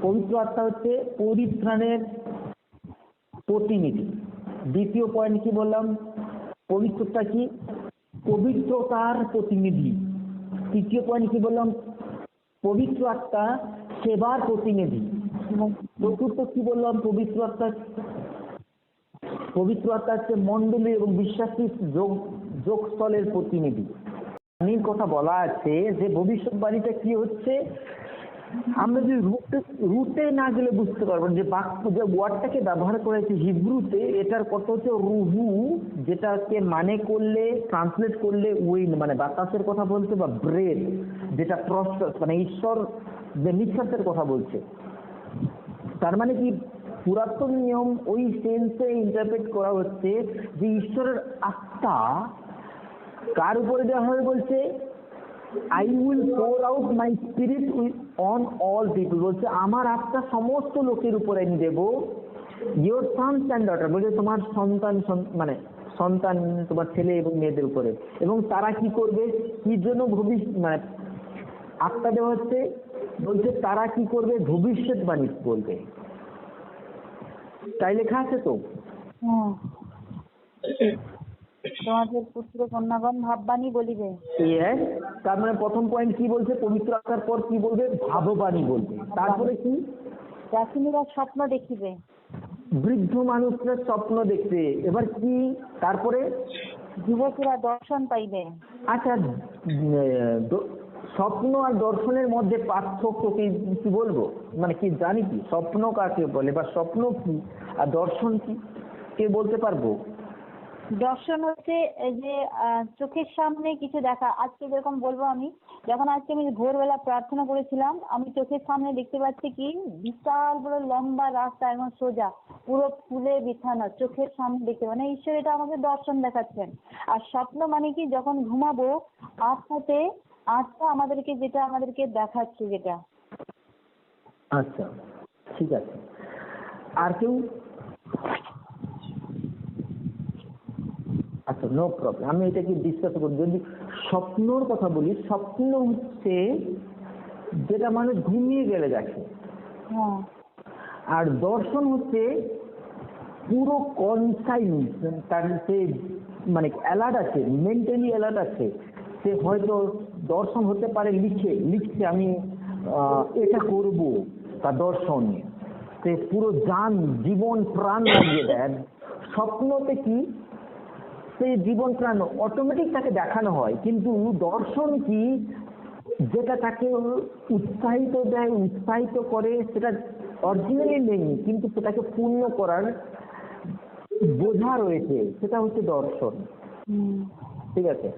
পবিত্র আত্মা হচ্ছে পরিত্রাণের প্রতিনিধি। দ্বিতীয় পয়েন্ট কি বললাম? পবিত্রতা কি? পবিত্রতার প্রতিনিধি। তৃতীয় পয়েন্ট কি বললাম? পবিত্র আত্মা সেবার প্রতিনিধি। চতুর্থ কি বললাম? পবিত্র আত্মা হচ্ছে মণ্ডলী এবং বিশ্বাসী যোগস্থলের প্রতিনিধি। বাণীর কথা বলা আছে যে ভবিষ্যৎবাণীটা কি হচ্ছে, আমরা যদি রুটে না গেলে বুঝতে পারবো। যে বাক্য, যে ওয়ার্ডটাকে ব্যবহার করেছে হিব্রুতে, এটার কথা হচ্ছে রুহু, যেটাকে মানে করলে, ট্রান্সলেট করলে উইন্ড, মানে বাতাসের কথা বলছে, বা ব্রেথ, যেটা প্রশ্বাস, মানে ঈশ্বর যে নিঃশ্বাসের কথা বলছে। তার মানে কি, পুরাতন নিয়ম ওই সেন্সে ইন্টারপ্রেট করা হচ্ছে যে ঈশ্বরের আত্মা কার উপরে দেওয়া হবে? বলছে I will pour out my spirit on all people, বলছে আমার আত্মা সমস্ত লোকের উপরে আমি দেবো। Your sons and daughters, বলছে তোমার সন্তান, মানে সন্তান, তোমার ছেলে এবং মেয়েদের উপরে। এবং তারা কি করবে? কি জন্য মানে আত্মা দেওয়া হচ্ছে? বলছে তারা কি করবে? ভবিষ্যৎবাণী বলবে। তাই লেখা আছে তো। তোমাদের পুত্র কন্যাগণ ভাববাণী বলিবে। তার মানে প্রথম পয়েন্ট কি বলছে? পবিত্র আত্মার পর কি বলবে? ভাববাণী বলবে। তারপরে কি? প্রাচীনেরা স্বপ্ন দেখিবে। বৃদ্ধ মানুষরা স্বপ্ন দেখবে। এবার কি? তারপরে যুবকেরা দর্শন পাইবে। আচ্ছা, স্বপ্ন আর দর্শনের মধ্যে পার্থক্য কি বলবো? মানে কি জানি কি স্বপ্ন কাকে বলে, বা স্বপ্ন কি আর দর্শন কি, কে বলতে পারবো? দর্শন হচ্ছে যে চোখের সামনে কিছু দেখা। আজকে যেরকম বলবো, আমি যখন আজকে আমি ভোরবেলা প্রার্থনা করেছিলাম, আমি চোখের সামনে দেখতে পাচ্ছি কি বিশাল বড় লম্বা রাস্তা, এবং সোজা পুরো ফুলে বিছানো, চোখের সামনে দেখতে, মানে ঈশ্বর এটা আমাকে দর্শন দেখাচ্ছেন। আর স্বপ্ন মানে কি, যখন ঘুমাবো আত্মা আমাদেরকে যেটা আমাদেরকে দেখাচ্ছে যেটা। আচ্ছা, ঠিক আছে। আর কেউ? আচ্ছা, নো প্রবলেম, আমি এটাকে ডিসকাস করব। যদি স্বপ্নর কথা বলি, স্বপ্ন হচ্ছে যেটা মানুষ ঘুমিয়ে গেলে দেখে। আর দর্শন হচ্ছে পুরো কনসাইন্স, তার সে মানে অ্যালার্ট আছে, মেন্টালি অ্যালার্ট আছে। সে হয়তো দর্শন হতে পারে লিখছে আমি এটা করব, তার দর্শন। সে পুরো জীবন প্রাণ লাগিয়ে দেয়। স্বপ্নতে কি, সেই জীবন প্রাণ অটোমেটিক তাকে দেখানো হয়, কিন্তু দর্শন কি, যেটা তাকে উৎসাহিত দেয়, উৎসাহিত করে, সেটা অরিজিনালি নেই, কিন্তু সেটাকে পূর্ণ করার বোঝা রয়েছে, সেটা হচ্ছে দর্শন। ঠিক আছে,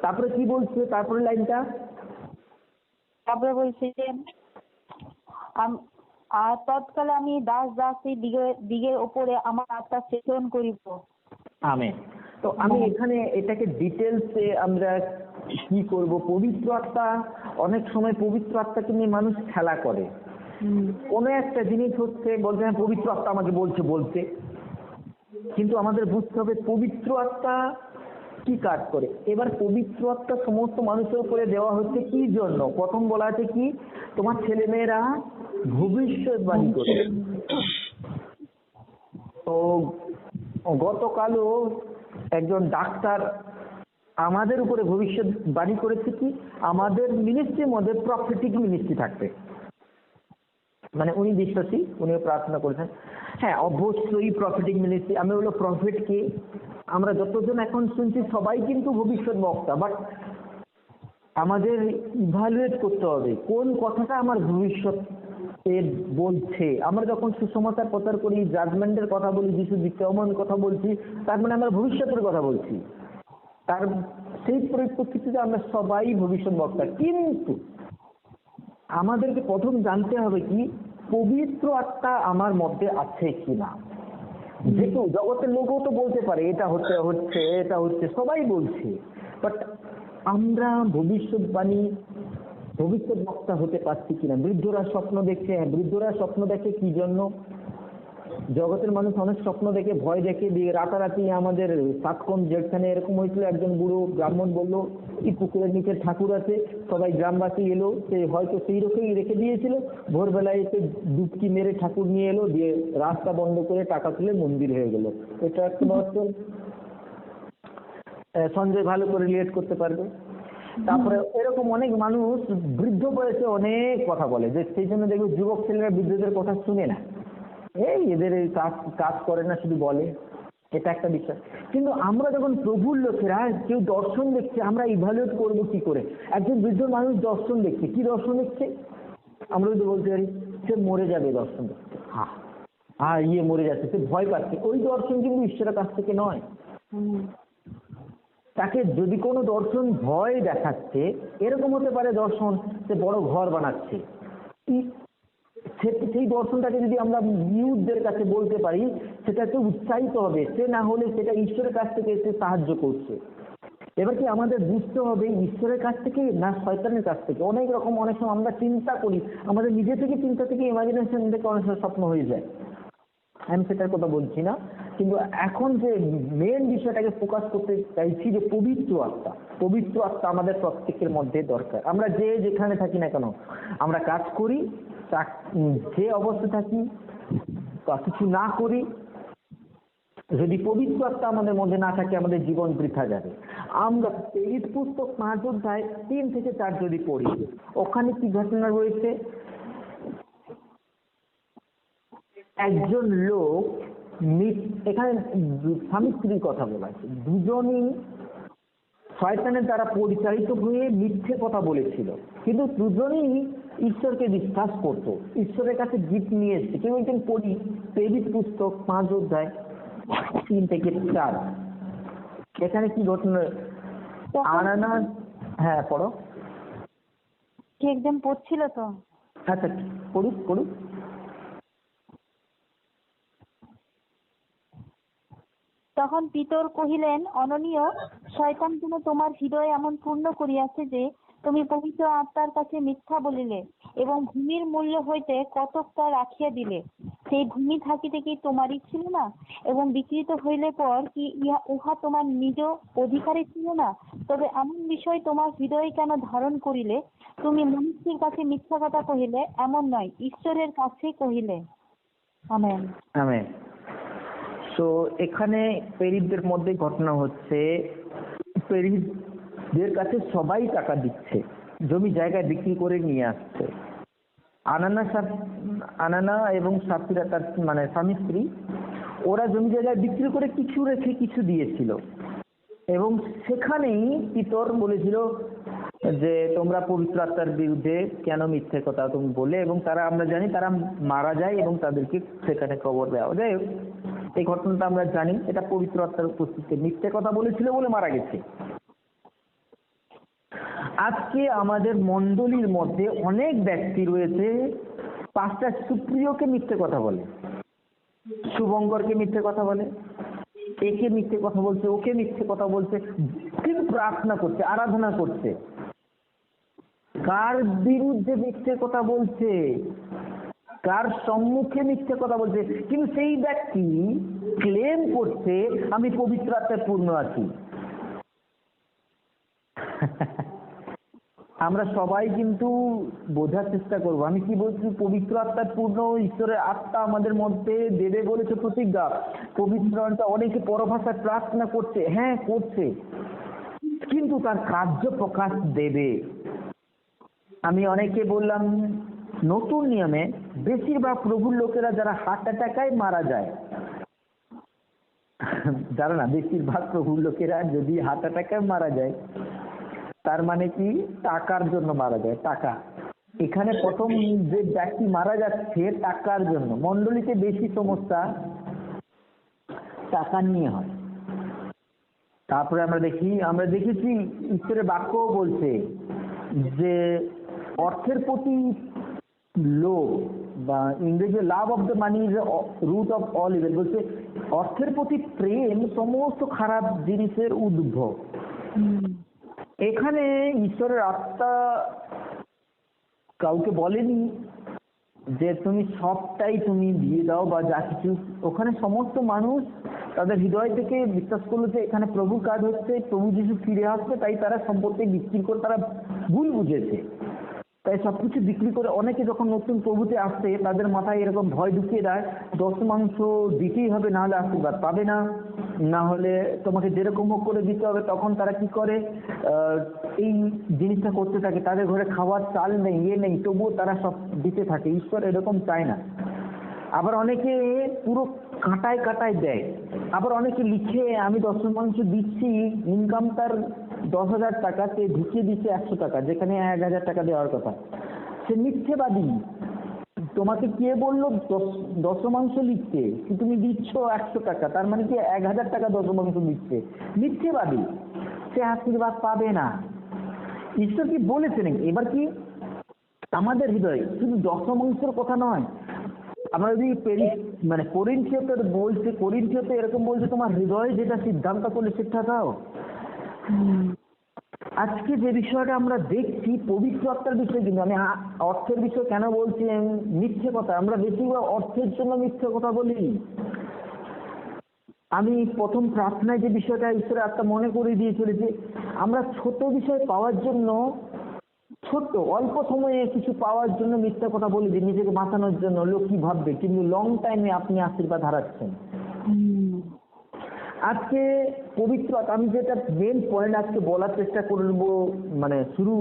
তারপরে কি বলছে? তারপরে লাইনটা তারপরে বলছে যে আর তৎকালে আমি দাসী দিগের ওপরে আমার আত্মা প্রেরণ করিব। আমেন। তো আমি এখানে এটাকে ডিটেলসে আমরা কি করব? পবিত্র আত্মা, অনেক সময় পবিত্র আত্মাকে নিয়ে মানুষ খেলা করে। কোনো একটা জিনিস হচ্ছে, বলতে হ্যাঁ পবিত্র আত্মা আমাকে বলছে, কিন্তু আমাদের বুঝতে হবে পবিত্র আত্মা কি কাজ করে। এবার পবিত্র আত্মা সমস্ত মানুষের উপরে দেওয়া হচ্ছে কি জন্য? প্রথম বলা আছে কি, তোমার ছেলে মেয়েরা ভবিষ্যৎবাণী করবে। তো গতকালও একজন ডাক্তার আমাদের উপরে ভবিষ্যৎবাণী করেছে কি, আমাদের মিনিস্ট্রির মধ্যে প্রফেটিক মিনিস্ট্রি থাকবে। মানে উনি বিশ্বাসী, উনিও প্রার্থনা করেছেন। হ্যাঁ, অবশ্যই প্রফেটিক মিনিস্ট্রি। আমি বললো প্রফেট কে? আমরা যতজন এখন শুনছি সবাই কিন্তু ভবিষ্যৎ বক্তা, বাট আমাদের ইভালুয়েট করতে হবে কোন কথাটা আমার ভবিষ্যৎ বলছে। আমরা যখন সুসমাচার প্রচার করি, জাজমেন্টের কথা বলি, যিশু বিক্রমণ কথা বলছি, তার মানে আমরা ভবিষ্যতের কথা বলছি। তার সেই পরিপ্রেক্ষিতে আমরা সবাই ভবিষ্যৎ বক্তা, কিন্তু আমাদেরকে প্রথম জানতে হবে কি, পবিত্র আত্মা আমার মধ্যে আছে কিনা। যেহেতু জগতের লোকও তো বলতে পারে এটা হচ্ছে, সবাই বলছে, বাট আমরা ভবিষ্যৎ বক্তা হতে পারছি কিনা। বৃদ্ধরা স্বপ্ন দেখছে, বৃদ্ধরা স্বপ্ন দেখে কি জন্য? জগতের মানুষ অনেক স্বপ্ন দেখে, ভয় দেখে, দিয়ে রাতারাতি আমাদের সাতক্ষণ যেখানে এরকম হয়েছিল, একজন বুড়ো ব্রাহ্মণ বললো কি পুকুরের নিচে ঠাকুর আছে, সবাই গ্রামবাসী এলো, সে হয়তো সেই রকমই রেখে দিয়েছিল, ভোরবেলায় এসে ডুবকি মেরে ঠাকুর নিয়ে এলো, দিয়ে রাস্তা বন্ধ করে টাকা তুলে মন্দির হয়ে গেল। এটা একটা দর্শন, সঞ্জয় ভালো করে রিলেট করতে পারবে। তারপরে এরকম অনেক মানুষ বৃদ্ধ বয়সে অনেক কথা বলে, যে সেই জন্য দেখবে যুবক ছেলেরা বৃদ্ধদের কথা শুনে না, এই এদের এই কাজ কাজ করে না, শুধু বলে, এটা একটা বিষয়। কিন্তু আমরা যখন প্রভুর লোকেরা কেউ দর্শন দেখছে, আমরা ইভালুয়েট করবো কি করে? একজন বৃদ্ধ মানুষ দর্শন দেখছে, কি দর্শন দেখছে? আমরা যদি বলতে পারি সে মরে যাবে, দর্শন দেখছে, মরে যাচ্ছে, সে ভয় পাচ্ছে, ওই দর্শন কিন্তু ঈশ্বরের কাছ থেকে নয়। তাকে যদি কোনো দর্শন ভয় দেখাচ্ছে, এরকম হতে পারে দর্শন সে বড় ঘর বানাচ্ছে, সেই দর্শনটাকে যদি আমরা ইউথদের কাছে বলতে পারি, সেটাকে উৎসাহিত হবে, সে না হলে সেটা ঈশ্বরের কাছ থেকে এসে সাহায্য করছে। এবার কি আমাদের বুঝতে হবে ঈশ্বরের কাছ থেকে না শয়তানের কাছ থেকে? অনেক রকম, অনেক সময় আমরা চিন্তা করি, আমাদের নিজে থেকে চিন্তা থেকে, ইমাজিনেশন থেকে অনেক সময় স্বপ্ন হয়ে যায়, আমি সেটার কথা বলছি না। কিন্তু এখন যে মেন বিষয়টাকে ফোকাস করতে চাইছি, যে পবিত্র আত্মা আমাদের প্রত্যেকের মধ্যে দরকার। আমরা যে যেখানে থাকি না কেন, আমরা কাজ করি, যে অবস্থা থাকি বা কিছু না করি, যদি পবিত্র আত্মা আমাদের মধ্যে না থাকে, আমাদের জীবন বৃথা যাবে। আমরা প্রেরিত পুস্তক 5 অধ্যায় 3 থেকে 4 যদি পড়ি, ওখানে কি ঘটনা রয়েছে? একজন লোক, এখানে স্বামী স্ত্রীর কথা বলা আছে, দুজনই শয়তানের দ্বারা পরিচালিত হয়ে মিথ্যে কথা বলেছিল, কিন্তু দুজনেই ঈশ্বরকে বিশ্বাস করতো, ঈশ্বরের কাছে গিফট নিয়ে এসছে। কেউ একজন পড়ি প্রেরিত পুস্তক 5 অধ্যায় 3 থেকে 4, এখানে কি ঘটনা? আনানাস, হ্যাঁ পড়ো। কি একজন পড়ছিল তো? আচ্ছা পড়ুক। তখন পিতর কহিলেন, অননীয়, শয়তান যেন তোমার হৃদয় এমন পূর্ণ করিয়াছে যে তুমি পবিত্র আত্মার কাছে মিথ্যা বলিলে এবং ভূমির মূল্য হইতে কতকটা রাখিয়া দিলে। সেই ভূমি থাকিতে কি তোমারই ছিল না? এবং বিকৃত হইলে পর কি উহা তোমার নিজ অধিকারে ছিল না? তবে এমন বিষয় তোমার হৃদয়ে কেন ধারণ করিলে? তুমি মনুষ্যের কাছে মিথ্যা কথা কহিলে, এমন নয়, ঈশ্বরের কাছে কহিলে। আমেন। আমেন। তো এখানে প্রেরিতদের মধ্যে ঘটনা হচ্ছে, প্রেরিতদের কাছে সবাই টাকা দিচ্ছে, জমি জায়গায় বিক্রি করে নিয়ে আসছে। আনানা এবং সাফিরা, তার মানে স্বামী স্ত্রী, ওরা জমি জায়গায় বিক্রি করে কিছু রেখে কিছু দিয়েছিল, এবং সেখানেই পিতর বলেছিল যে তোমরা পবিত্র আত্মার বিরুদ্ধে কেন মিথ্যে কথা তুমি বলে, এবং তারা, আমরা জানি তারা মারা যায় এবং তাদেরকে সেখানে কবর দেওয়া যায়। এই ঘটনাটা আমরা জানি, এটা পবিত্র আত্মার উপস্থিতিতে মিথ্যে কথা বলেছিল বলে মারা গেছে। আজকে আমাদের মণ্ডলীর মধ্যে অনেক ব্যক্তি রয়েছে, পাস্টার সুপ্রিয়কে মিথ্যে কথা বলে, শুভঙ্করকে মিথ্যে কথা বলে, একে মিথ্যে কথা বলছে, ওকে মিথ্যে কথা বলছে, কিন্তু প্রার্থনা করছে, আরাধনা করছে। কার বিরুদ্ধে মিথ্যে কথা বলছে? কার সম্মুখে মিথ্যে কথা বলছে? কিন্তু সেই ব্যক্তি ক্লেম করছে আমি পবিত্র আত্মায় পূর্ণ আছি। আমরা সবাই কিন্তু বোঝার চেষ্টা করবো আমি কি বলছি। পবিত্র আত্মার পূর্ণ, ঈশ্বরের আত্মা আমাদের মধ্যে দেবে বলেছে প্রতিজ্ঞা। পবিত্র আত্মা অনেকে পরভাষায় প্রার্থনা করছে, হ্যাঁ করছে, কিন্তু তার কার্য প্রকাশ দেবে। আমি অনেকে বললাম, নতুন নিয়মে বেশিরভাগ প্রভুর লোকেরা যারা হার্ট অ্যাটাকায় মারা যায়, জানো না, বেশিরভাগ প্রভুর লোকেরা যদি হার্ট অ্যাটাকায় মারা যায়, তার মানে কি টাকার জন্য মারা যায়। টাকা, এখানে প্রথম যে ব্যক্তি মারা যাচ্ছে টাকার জন্য। মণ্ডলীতে বেশি সমস্যা টাকা নিয়ে হয়। তারপরে আমরা দেখেছি ঈশ্বরের বাক্যও বলছে যে অর্থের প্রতি লোভ, বা ইংরেজি love of the money is root of all evil, বলছে অর্থের প্রতি প্রেম সমস্ত খারাপ জিনিসের উদ্ভব। এখানে ঈশ্বরের আত্মা কাউকে বলেনি যে তুমি সবটাই তুমি দিয়ে দাও বা যা কিছু, ওখানে সমস্ত মানুষ তাদের হৃদয় থেকে বিশ্বাস করলো যে এখানে প্রভুর কাজ হচ্ছে, প্রভু যিশু ফিরে আসবে, তাই তারা সম্পত্তি বিক্রি করে তারা ভুল বুঝেছে, তাই সবকিছু বিক্রি করে অনেকে যখন নতুন প্রভুতে আসছে তাদের মাথায় এরকম ভয় ঢুকিয়ে দেয় দশমাংশ দিতেই হবে, না হলে আশীর্বাদ পাবে না, না হলে তোমাকে যেরকম হোক করে দিতে হবে। তখন তারা কি করে, এই জিনিসটা করতে থাকে। তাদের ঘরে খাওয়ার চাল নেই, নেই, তবুও তারা সব দিতে থাকে। ঈশ্বর এরকম চায় না। আবার অনেকে পুরো কাঁটায় কাঁটায় দেয়, আবার অনেকে লিখে আমি দশমাংশ দিচ্ছি, ইনকাম তার 10,000 টাকা, সে ঢুকিয়ে দিচ্ছে 100 টাকা, যেখানে 1,000 টাকা দেওয়ার কথা। সে মিথ্যেবাদী। তোমাকে কে বললো দশমাংশ লিখতে, কি তুমি দিচ্ছ 100 টাকা, তার মানে কি 1,000 টাকা দশমাংশ দিচ্ছে? মিথ্যেবাদী, সে আশীর্বাদ পাবে না। ঈশ্বর কি বলেছেন? এবার কি আমাদের হৃদয় শুধু দশমাংশের কথা নয়, আমরা যদি করিন্থীয়তে বলছে, করিন্থীয়তে এরকম বলছে তোমার হৃদয় যেটা সিদ্ধান্ত করলে সেটা দাও। আজকে যে বিষয়টা আমরা দেখছি পবিত্র আত্মার বিষয়, কিন্তু আমি অর্থের বিষয় কেন বলছি, মিথ্যে কথা, আমরা বেশিরভাগ অর্থের জন্য মিথ্যে কথা বলি। আমি প্রথম প্রার্থনায় যে বিষয়টা ঈশ্বরের আত্মা মনে করে দিয়ে চলেছে, আমরা ছোট বিষয় পাওয়ার জন্য, ছোট্ট অল্প সময়ে কিছু পাওয়ার জন্য মিথ্যা কথা বলে দিই, নিজেকে বাঁচানোর জন্য, লোক কি ভাববে, কিন্তু লং টাইমে আপনি আশীর্বাদ হারাচ্ছেন। আজকে পবিত্র, আমি যেটা মেন পয়েন্ট আজকে বলার চেষ্টা করবো, শুরু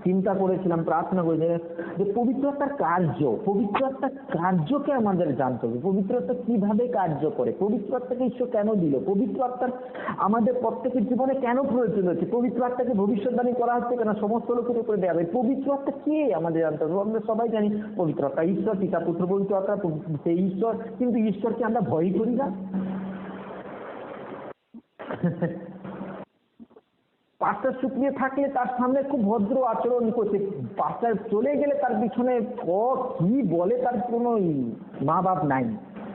চিন্তা করেছিলাম, প্রার্থনা করেছিলাম যে পবিত্র আত্মার কার্য, পবিত্র আত্মার কার্যকে আমাদের জানতে হবে। পবিত্র আত্মা কিভাবে কার্য করে, পবিত্র আত্মাকে ঈশ্বর কেন দিল, পবিত্র আত্মার আমাদের প্রত্যেকের জীবনে কেন প্রয়োজন হচ্ছে, পবিত্র আত্মাকে ভবিষ্যৎবাণী করা হচ্ছে কেন, সমস্ত লোকের উপরে দেওয়া হবে। পবিত্র আত্মা কে আমাদের জানতে হবে। আমরা সবাই জানি পবিত্র আত্মা ঈশ্বর, পিতা পুত্র পবিত্র আত্মা সেই ঈশ্বর, কিন্তু ঈশ্বরকে আমরা ভয় করি না। পাস্টার শুকিয়ে থাকলে তার সামনে খুব ভদ্র আচরণ করছে, পাস্টার চলে গেলে তার পিছনে কি বলে তার কোনো মা বাপ নাই।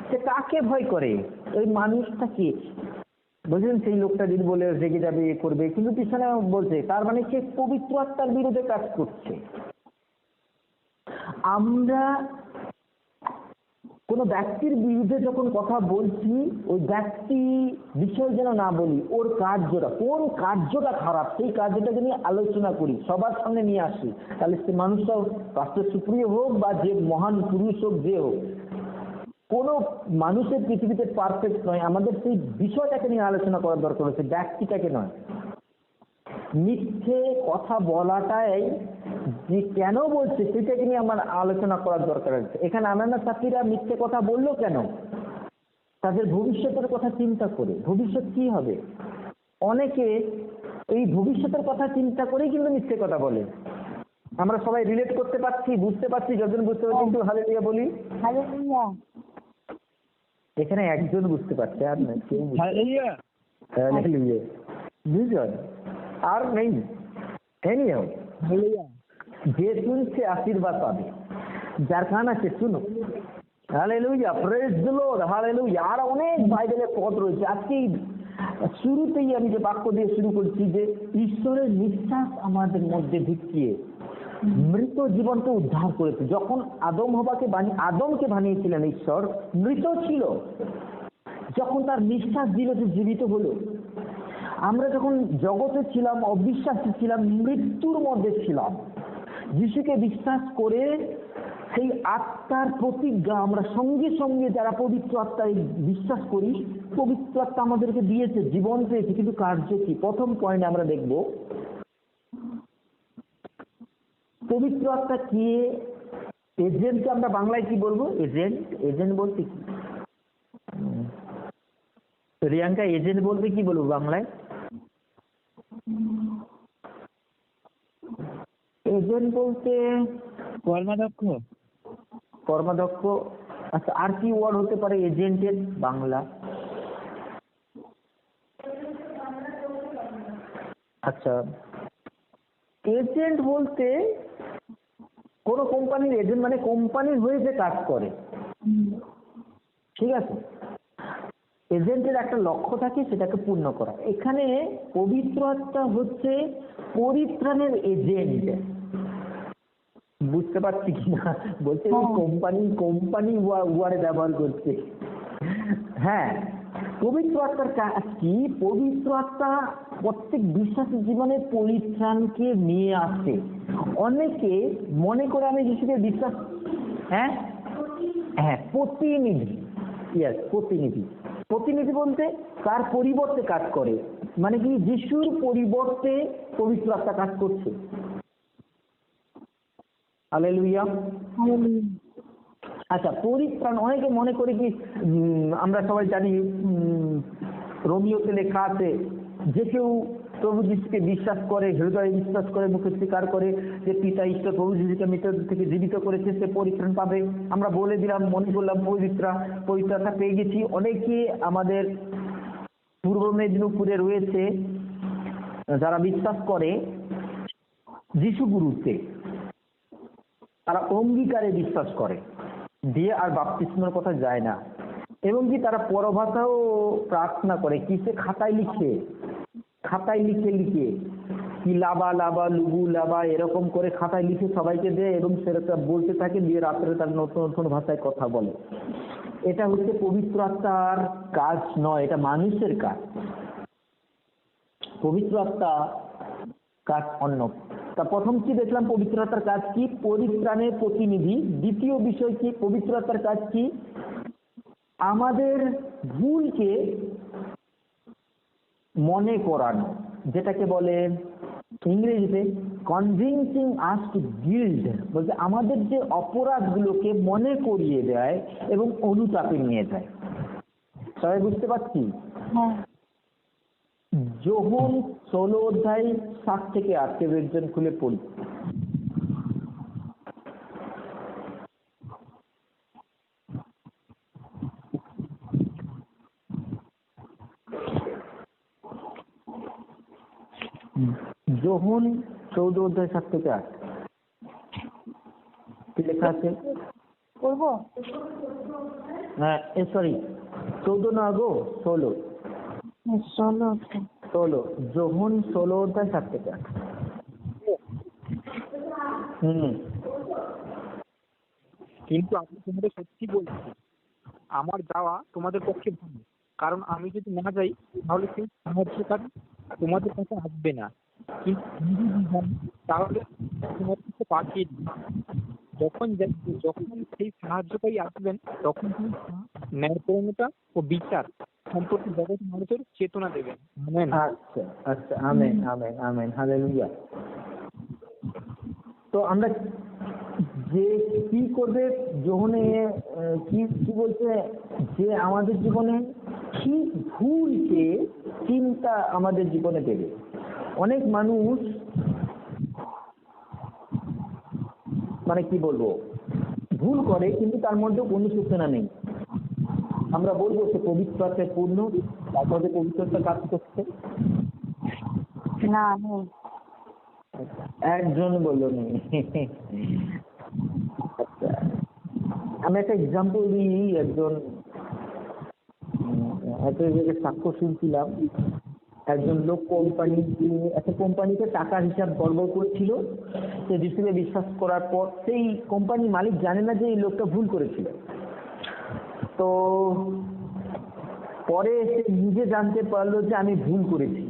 সে কাকে ভয় করে? ওই মানুষটাকে বুঝলেন, সেই লোকটা যদি বলে রেগে যাবে, করবে, কিন্তু পিছনে বলছে, তার মানে সে পবিত্র আত্মার বিরুদ্ধে কাজ করছে। আমরা কোনো ব্যক্তির বিরুদ্ধে যখন কথা বলছি, ওই ব্যক্তি বিষয় যেন না বলি, ওর কার্যটা, কোন কার্যটা খারাপ, সেই কার্যটাকে নিয়ে আলোচনা করি, সবার সামনে নিয়ে আসি। তাহলে সে মানুষটাও পাস্টার সুপ্রিয় হোক বা যে মহান পুরুষ হোক, যে হোক, কোনো মানুষের পৃথিবীতে পারফেক্ট নয়। আমাদের সেই বিষয়টাকে নিয়ে আলোচনা করার দরকার হচ্ছে, ব্যক্তিটাকে নয়। মিথ্যে কথা বলাটাই যে কেন বলছে সেটাকে নিয়ে আমার আলোচনা করার দরকার আছে। এখানে আনানা সাথীরা মিথ্যে কথা বললো কেন? তাদের ভবিষ্যতের কথা চিন্তা করে, ভবিষ্যৎ কি হবে। অনেকে এই ভবিষ্যতের কথা চিন্তা করেই কিন্তু মিথ্যে কথা বলে। আমরা সবাই রিলেট করতে পারছি, বুঝতে পারছি, যতজন বুঝতে পারছি একটু হালেলুয়া বলি। হালেলুয়া। এখানে একজন বুঝতে পারছে, আর না কেউ হালেলুয়া হালেলুয়া দুজন আর নেই। যে শুনছে আশীর্বাদ পাবে, যার কান আছে শুনো। Hallelujah, praise the lord, hallelujah. আর অনেক বাইবেলের পদ রয়েছে। আজকে শুরুতেই আমি যে বাক্য দিয়ে শুরু করছি যে ঈশ্বরের নিঃশ্বাস আমাদের মধ্যে ঢুকিয়ে মৃত জীবনকে উদ্ধার করেছে। যখন আদমকে বানিয়েছিলেন ঈশ্বর, মৃত ছিল, যখন তার নিঃশ্বাস দিল সে জীবিত হলো। আমরা যখন জগতে ছিলাম, অবিশ্বাসী ছিলাম, মৃত্যুর মধ্যে ছিলাম, যিশুকে বিশ্বাস করে সেই আত্মার প্রতিজ্ঞা আমরা সঙ্গে সঙ্গে, যারা পবিত্র আত্মায় বিশ্বাস করি, পবিত্র আত্মা আমাদেরকে দিয়েছে, জীবন পেয়েছে। কিন্তু কার্য কি? প্রথম পয়েন্টে আমরা দেখব পবিত্র আত্মা কি। এজেন্টকে আমরা বাংলায় কি বলবো? এজেন্ট। এজেন্ট বলতে কি রিয়াঙ্কা, এজেন্ট বলতে কি বলবো বাংলায়? এজেন্ট বলতে কর্মাধ্যক্ষ। কর্মাধ্যক্ষ। আচ্ছা, আর কি ওয়ার্ড হতে পারে এজেন্টের বাংলা? আচ্ছা, এজেন্ট বলতে কোন কোম্পানির এজেন্ট, মানে কোম্পানির হয়ে যে কাজ করে, ঠিক আছে? এজেন্টের একটা লক্ষ্য থাকে, সেটাকে পূর্ণ করা। এখানে পবিত্র আত্মা হচ্ছে পরিত্রাণের এজেন্ট। বুঝতে পারছি কিনা বলছে কোম্পানি ওয়ার্ড ব্যবহার করছে। হ্যাঁ, পবিত্র আত্মার কাজ কি? পবিত্র আত্মা প্রত্যেক বিশ্বাসী জীবনে পরিত্রাণকে নিয়ে আসে। অনেকে মনে করে আমি যিশুকে বিশ্বাস, হ্যাঁ হ্যাঁ, প্রতিনিধি, ইয়েস প্রতিনিধি বলতে তার পরিবর্তে কাজ করে, মানে কি যিশুর পরিবর্তে পবিত্র আত্মা কাজ করছে। হালেলুয়া। আচ্ছা, পরিত্রাণ অনেকে মনে করে কি, আমরা সবাই জানি রোমিওতে লেখা আছে, যে কেউ প্রভু যিশুকে বিশ্বাস করে, হৃদয়ে বিশ্বাস করে, মুখে স্বীকার করে যে পিতা ঈশ্বর প্রভু যিশুকে মৃতদের থেকে জীবিত করেছে, সে পরিত্রাণ পাবে। আমরা বলে দিলাম, মনে করলাম পবিত্রতা পেয়ে গেছি। অনেকে আমাদের পূর্ব মেদিনীপুরে রয়েছে যারা বিশ্বাস করে যিশু গুরুতে, তারা অঙ্গীকারে বিশ্বাস করে, দিয়ে আর বাপ্তিস্মের কথা যায় না। এবং কি তারা পরভাষাও প্রার্থনা করে, কিসে খাতায় লিখে কি লাবা লাবা লুবু লাবা এরকম করে খাতায় লিখে সবাইকে দেয়, এবং সেটা বলতে থাকে, দিয়ে রাত্রে তার নতুন নতুন ভাষায় কথা বলে। এটা হচ্ছে পবিত্র আত্মার কাজ নয়, এটা মানুষের কাজ। পবিত্র আত্মা কাজ অন্য। তা প্রথম কি দেখলাম, পবিত্র আত্মার কাজ কি? পরিত্রাণের প্রতিনিধি। দ্বিতীয় বিষয় কি, পবিত্র আত্মার কাজ কি? আমাদের ভুলকে মনে করানো, যেটাকে বলে ইংরেজিতে কনভিন্সিং আস টু গিল্ট, বলতে আমাদের যে অপরাধগুলোকে মনে করিয়ে দেয় এবং অনুতাপে নিয়ে যায়। সবাই বুঝতে পারছি? যোহন 16 অধ্যায় 7 থেকে 8 কেবলজন খুলে পড়ি। যোহন 14 অধ্যায় 7 থেকে 8 কি লেখা আছে? করবো? হ্যাঁ, সরি 14 না গো, 16। যোহন 16 অধ্যায় 7 থেকে 8। কিন্তু আমি তোমাদের সত্যি বলছি, আমার যাওয়া তোমাদের পক্ষে ভালো, কারণ আমি যদি না যাই তাহলে সেই সাহায্যকারী তোমাদের কাছে আসবে না, কিন্তু আমি যদি যাই তাহলে তোমাদের কাছে পাঠিয়ে দিই। যখন সেই সাহায্যকারী আসবেন, তখন তিনি ন্যায়পূর্ণতা ও বিচার সম্পর্কে জগৎ মানুষের চেতনা দেবেন। আমেন। আচ্ছা, আমেন আমেন আমেন, হালেলুয়া। তো আমরা যে কি করবে যোহনে, কি বলছে, যে আমাদের জীবনে ঠিক ভুলকে চিন্তা আমাদের জীবনে দেবে। অনেক মানুষ মানে কি বলবো, ভুল করে কিন্তু তার মধ্যে কোনো সূচনা নেই। আমরা বলবো সে পবিত্রতায় পূর্ণ, তারপরে পবিত্রতা কাজ করছে না, একজন বললো নেই। আচ্ছা, আমি একটা এক্সাম্পল দিই। একটা সাক্ষ্য শুনছিলাম, একজন লোক একটা কোম্পানিতে টাকার হিসাব গড়বড় করছিল। সে যিশুকে বিশ্বাস করার পর সেই কোম্পানির মালিক জানে না যে এই লোকটা ভুল করেছিল। তো পরে সে নিজে জানতে পারলো যে আমি ভুল করেছি।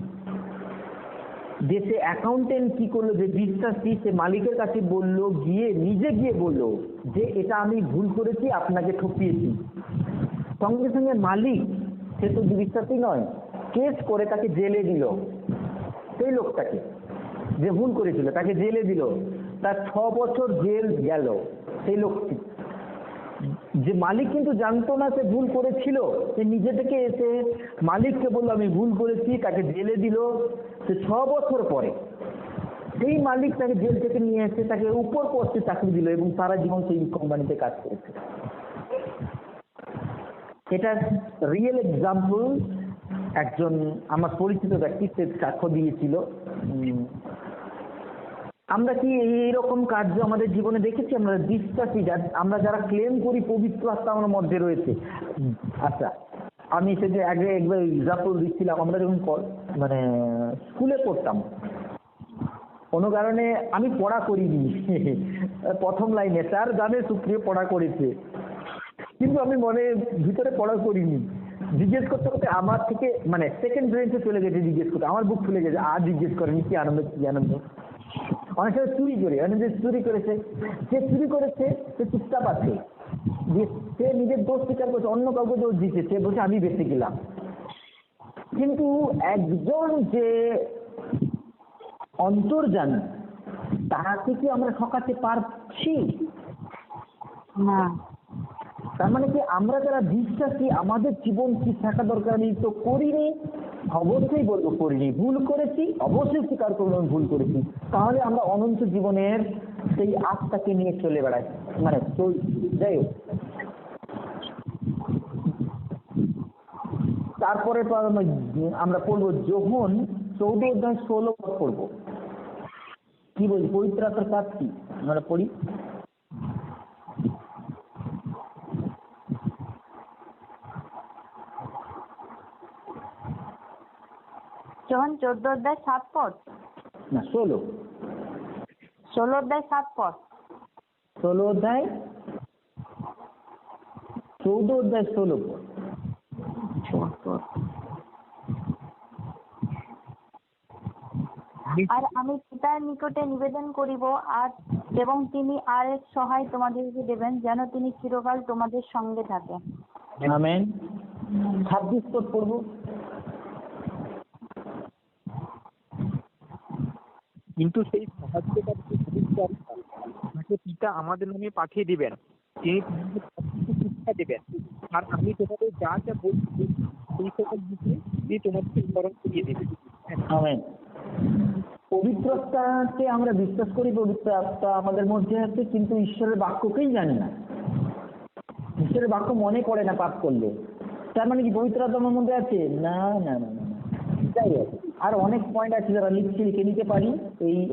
দেশে অ্যাকাউন্টেন্ট কি করলো, যে বিশ্বাসী সে মালিকের কাছে নিজে গিয়ে বললো যে এটা আমি ভুল করেছি, আপনাকে ঠকিয়েছি। সঙ্গে সঙ্গে মালিক, সে তো বিশ্বাসী নয়, কেস করে তাকে জেলে দিল। সেই লোকটাকে যে ভুল করেছিল তাকে জেলে দিল, তার 6 বছর জেল গেল। সেই লোকটি, যে মালিক কিন্তু জানতো না সে ভুল করেছিল, সে নিজে থেকে এসে মালিককে বললো আমি ভুল করেছি, তাকে জেলে দিল। সে 6 বছর পরে সেই মালিক তাকে জেল থেকে নিয়ে এসে তাকে উপর পোস্টে চাকরি দিল এবং সারা জীবন সেই কোম্পানিতে কাজ করেছে। এটা রিয়েল এক্সাম্পল। একজন আমার পরিচিত ব্যক্তি সে সাক্ষ্য দিয়েছিল। আমরা কি এইরকম কার্য আমাদের জীবনে দেখেছি? আমরা বিশ্বাসী, আমরা যারা ক্লেম করি পবিত্র আত্মা আমার মধ্যে রয়েছে। আচ্ছা, আমি সেটা আগে একবার এক্সাম্পল দিচ্ছিলাম। আমরা যখন স্কুলে পড়তাম, কোনো কারণে আমি পড়া করিনি প্রথম লাইনে স্যার জানে সুপ্রিয় পড়া করেছে, কিন্তু আমি মনে ভিতরে পড়া করিনি। জিজ্ঞেস করতে করতে আমার থেকে মানে সেকেন্ড বেঞ্চে চলে গেছে জিজ্ঞেস করতে, আমার বুক ফুলে গেছে, আর জিজ্ঞেস করেনি কি আনন্দ কি আনন্দ। অনেক সময় চুরি করে, অনেক যে চুরি করেছে, যে চুরি করেছে সে চুপচাপ আছে, সে নিজের দোষ স্বীকার করছে, অন্য কাউকে দোষ দিচ্ছে, সে বলছে আমি বেঁচে গেলাম। কিন্তু একজন যে অন্তর্জামী তাহাকে কি আমরা ঠকাতে পারছি না। তার মানে কি আমরা যারা বিশ্বাসী আমাদের জীবন কি থাকা দরকার নেই তো করিনি, অবশ্যই বলবো করিনি, ভুল করেছি অবশ্যই স্বীকার করবো ভুল করেছি, তাহলে আমরা অনন্ত জীবনের সেই আত্মাকে নিয়ে চলে বেড়াই মানে যাই হোক। তারপরে আমরা পড়বো যোহন 14:16 পড়বো। কি বলি পবিত্র আত্মার কাজ কি আমরা পড়ি। যোহন 14:7 না 16 16:7 14 14:16 আর আমি পিতার নিকটে নিবেদন করিব আর এবং তিনি আর এক সহায় তোমাদেরকে দেবেন যেন তিনি চিরকাল তোমাদের সঙ্গে থাকেন। আমেন। 26 পদ পড়বো। কিন্তু সেই সাহায্যকারী যাকে পিতা আমাদের নামে পাঠিয়ে দিবেন, তিনি তোমাদের সবকিছু শিক্ষা দেবেন, আর আমি তোমাদের যা যা বলছি সেই সকল বিষয়ে তিনি তোমাদেরকে স্মরণ করিয়ে দেবেন। আমেন। পবিত্র আত্মাকে আমরা বিশ্বাস করি, পবিত্র আত্মা আমাদের মধ্যে আছে, কিন্তু ঈশ্বরের বাক্যকেই জানি না, ঈশ্বরের বাক্য মনে পড়ে না পাপ করলে। তার মানে কি পবিত্র আত্মা আমার মধ্যে আছে? না না না না। যাই হোক, আর অনেক পয়েন্ট আছে যারা লিখে নিতে পারি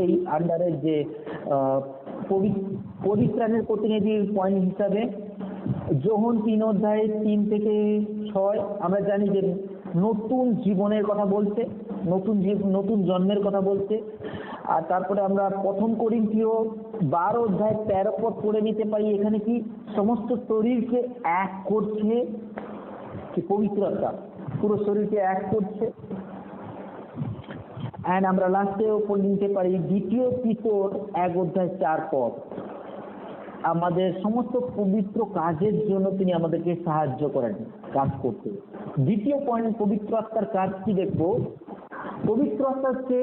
এই আন্ডারের যে পবিত্রানের প্রতিনিধির পয়েন্ট হিসাবে। যোহন 3:3-6 আমরা জানি যে নতুন জীবনের কথা বলছে, নতুন জন্মের কথা বলছে। আর তারপরে আমরা প্রথম করিন্থীয় 12:13 পদ পড়ে নিতে পারি। এখানে কি সমস্ত শরীরকে এক করছে কি পবিত্র আত্মা, পুরো শরীরকে এক করছে। এন্ড আমরা লাস্টেও পড়ে নিতে পারি 2 তিতর 1:4 পদ, আমাদের সমস্ত পবিত্র কাজের জন্য তিনি আমাদেরকে সাহায্য করেন কাজ করতে। দ্বিতীয় পয়েন্ট পবিত্র আত্মার কাজ কি দেখবো। পবিত্র আত্মা হচ্ছে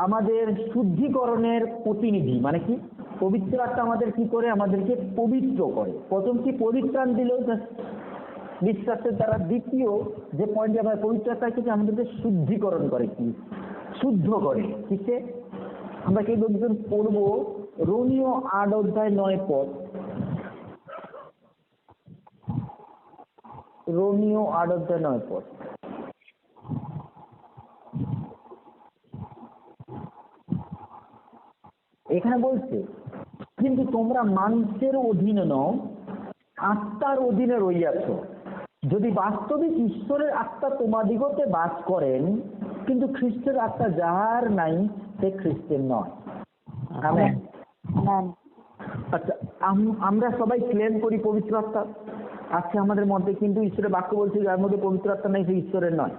আমাদের শুদ্ধিকরণের প্রতিনিধি। মানে কি পবিত্র আত্মা আমাদের কি করে, আমাদেরকে পবিত্র করে। প্রথম কি পরিত্রাণ দিল বিশ্বাসের দ্বারা, দ্বিতীয় যে পয়েন্ট আমরা পবিত্র আত্মা থেকে আমাদেরকে শুদ্ধিকরণ করে, কি শুদ্ধ করে কিসে আমরা কি বলছেন পড়বো রোমীয় 8:9 পদ। রোমীয় 8:9 পদ। এখানে বলছে কিন্তু তোমরা মানুষের অধীনে নও, আত্মার অধীনে রইয়াছ, যদি বাস্তবিক ঈশ্বরের আত্মা তোমাদিগতে বাস করেন, কিন্তু খ্রিস্টের আত্মা যাহার নাই সে খ্রিস্টের নয়। আমেন। আচ্ছা, আমরা সবাই ক্লেম করি পবিত্র আত্মা আছে আমাদের মধ্যে, কিন্তু ঈশ্বরের বাক্য বলছে যার মধ্যে পবিত্র আত্মা নেই সে ঈশ্বরের নয়।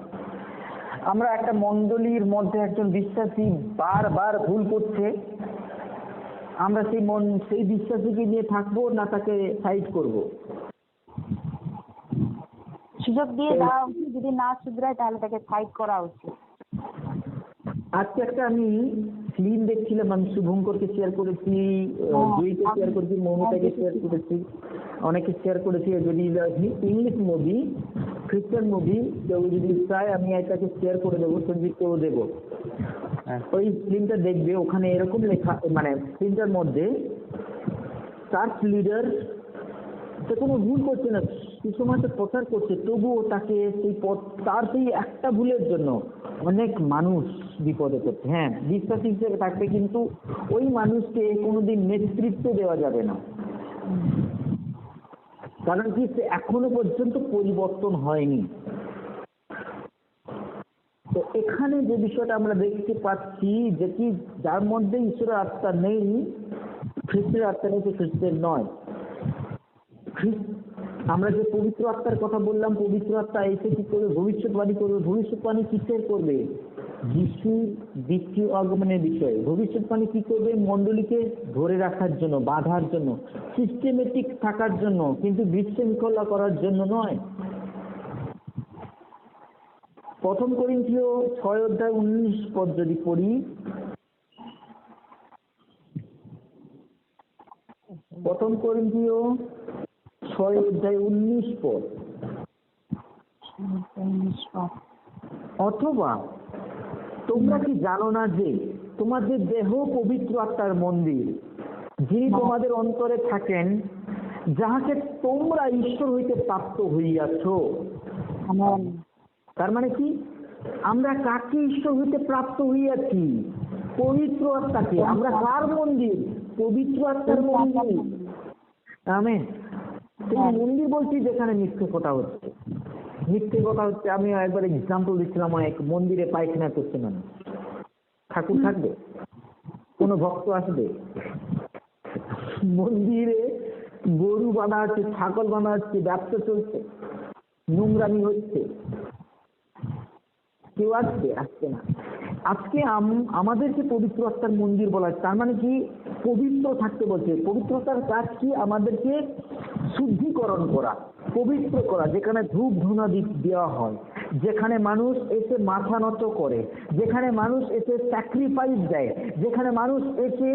আমরা একটা মণ্ডলীর মধ্যে একজন বিশ্বাসী বারবার ভুল করছে, আমরা সেই বিশ্বাসীকে নিয়ে থাকবো না তাকে সাইড করব? সুযোগ দিয়ে দেওয়া উচিত, যদি না শুধরায় তাহলে তাকে সাইড করা উচিত। আজকে একটা আমি ফিল্ম দেখছিলাম, আমি শুভঙ্করকে শেয়ার করেছি, জয়ীকে শেয়ার করেছি, মৌমিতাকে শেয়ার করেছি, অনেকে শেয়ার করেছি। যদি ইংলিশ মুভি, খ্রিস্টান মুভি কেউ যদি চায় আমি এটাকে শেয়ার করে দেবো, সঞ্জিতকেও দেবো। ওই ফিল্মটা দেখবে, ওখানে এরকম লেখা, মানে ফিল্মটার মধ্যে চার্চ লিডার সে কোনো ভুল করছে না, সুসমাচার প্রচার করছে, তবুও তাকে তার সেই একটা ভুলের জন্য অনেক মানুষ বিপদে পড়ছে। হ্যাঁ, বিশ্বাসী হিসেবে থাকবে, কিন্তু ওই মানুষকে কোনোদিন নেতৃত্ব দেওয়া যাবে না, কারণ কি সে এখনো পর্যন্ত পরিবর্তন হয়নি। তো তো এখানে যে বিষয়টা আমরা দেখতে পাচ্ছি যে কি যার মধ্যে ঈশ্বরের আত্মা নেই, খ্রিস্টের আত্মা নেই, তো খ্রিস্টের নয়। আমরা যে পবিত্র আত্মার কথা বললাম, পবিত্র আত্মা এসে কি করবে? ভবিষ্যৎবাণী করবে। ভবিষ্যৎবাণী কিসের করবে? যিশুর দ্বিতীয় আগমনের বিষয়ে। ভবিষ্যৎবাণী কি করবে? মণ্ডলীকে ধরে রাখার জন্য, বাঁধার জন্য, সিস্টেমেটিক থাকার জন্য, কিন্তু বিশৃঙ্খলা করার জন্য নয়। প্রথম করিন্থীয় 6:19 যদি পড়ি, প্রথম করিন্থীয় 6:19 অথবা তোমরা কি জানো না যে তোমাদের দেহ পবিত্র আত্মার মন্দির, যিনি তোমাদের অন্তরে থাকেন, যাহাকে তোমরা ঈশ্বর হইতে প্রাপ্ত হইয়াছ। তার মানে কি? আমরা কাকে ঈশ্বর হইতে প্রাপ্ত হইয়াছি? পবিত্র আত্মাকে। আমরা কার মন্দির? পবিত্র আত্মার মন্দির। আমেন। সেই মন্দির বলছি যেখানে মিথ্যে কথা হচ্ছে। মিথ্যে কথা হচ্ছে, আমি একবার এক্সাম্পল দিচ্ছিলাম, এক মন্দিরে পায়খানা করছে মানুষ। ঠাকুর থাকবে? কোনো ভক্ত আসবে? মন্দিরে গরু বাঁধা আছে, ছাগল বাঁধা হচ্ছে, ব্যবসা চলছে, নোংরামি হচ্ছে, কেউ আসবে? আসবে না। আজকে আমাদেরকে পবিত্র আত্মার মন্দির বলা হয়, তার মানে কি? পবিত্র থাকতে বলছে। পবিত্রতার কাজ কি? আমাদেরকে শুদ্ধিকরণ করা, পবিত্র করা, যেখানে ধূপ ধুনা দেওয়া হয়, যেখানে মানুষ এসে মাথা নত করে, যেখানে মানুষ এসে স্যাক্রিফাইস দেয়, যেখানে মানুষ এসে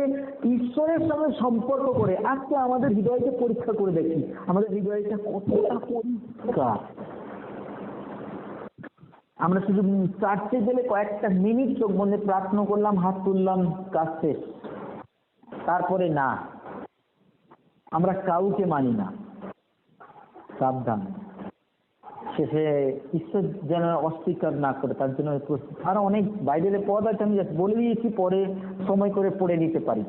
ঈশ্বরের সঙ্গে সম্পর্ক করে। আজকে আমাদের হৃদয়কে পরীক্ষা করে দেখি, আমাদের হৃদয়টা কতটা পরিষ্কার। আমরা শুধু চার্চে গেলে কয়েকটা মিনিট চোখ বন্ধে প্রার্থনা করলাম, হাত তুললাম, কাজ শেষ। তারপরে না, আমরা কাউকে মানি না। সাবধান, শেষে ঈশ্বর যেন অস্বীকার না করে, তার জন্য আরো অনেক বাইবেলে পদ আছে, আমি বলে দিয়েছি, পরে সময় করে পড়ে নিতে পারি।